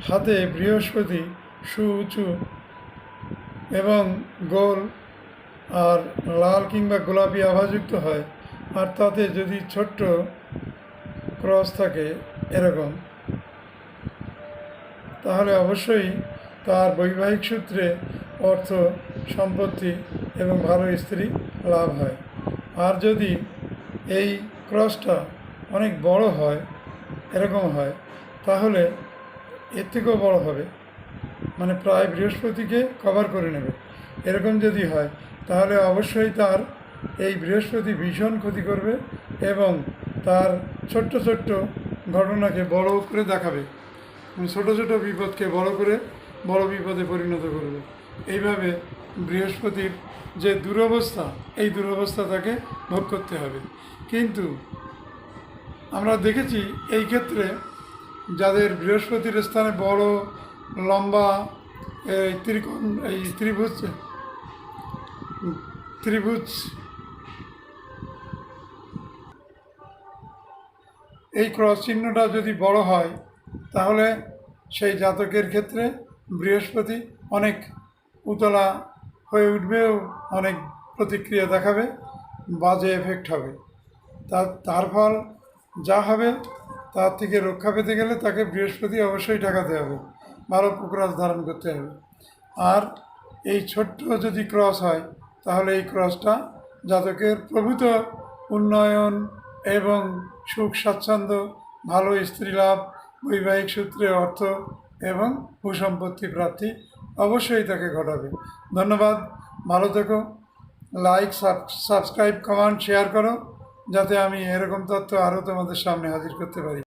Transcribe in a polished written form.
হাতে বৃহস্পতি সুউঁচু এবং গোল আর লাল কিংবা গোলাপি আভাযুক্ত হয়, আর তাতে যদি ছোট্ট ক্রস থাকে এরকম, তাহলে অবশ্যই তার বৈবাহিক সূত্রে অর্থ, সম্পত্তি এবং ভালো স্ত্রী লাভ হয়। আর যদি এই ক্রসটা অনেক বড় হয়, এরকম হয়, তাহলে এর থেকেও বড় হবে, মানে প্রায় বৃহস্পতিকে কভার করে নেবে। এরকম যদি হয় তাহলে অবশ্যই তার এই বৃহস্পতি ভীষণ ক্ষতি করবে এবং তার ছোট্ট ছোট্ট ঘটনাকে বড় করে দেখাবে, ছোট ছোট বিপদকে বড় করে বড় বিপদে পরিণত করবে। এইভাবে বৃহস্পতির যে দুরবস্থা, এই দুরবস্থা তাকে ভোগ করতে হবে। কিন্তু আমরা দেখেছি এই ক্ষেত্রে যাদের বৃহস্পতির স্থানে বড় লম্বা এই ত্রিকোণ, এই ত্রিভুজ এই ক্রস চিহ্নটা যদি বড় হয়, তাহলে সেই জাতকের ক্ষেত্রে বৃহস্পতি অনেক উতলা হয়ে উঠবেও, অনেক প্রতিক্রিয়া দেখাবে, বাজে এফেক্ট হবে। তার ফল যা হবে তার থেকে রক্ষা পেতে গেলে তাকে বৃহস্পতি অবশ্যই ঠেকাতে হবে, ভালো প্রক্রাস ধারণ করতে হবে। আর এই ছোট্ট যদি ক্রস হয়, তাহলে এই ক্রসটা জাতকের প্রভূত উন্নয়ন এবং সুখ স্বাচ্ছন্দ্য, ভালো স্ত্রী লাভ, বৈবাহিক সূত্রে অর্থ এবং ভূসম্পত্তি প্রাপ্তি অবশ্যই তাকে ঘটাবে। ধন্যবাদ, ভালো থেকো। লাইক, সাবস্ক্রাইব, কমেন্ট, শেয়ার করো, যাতে আমি এরকম তথ্য আরও তোমাদের সামনে হাজির করতে পারি।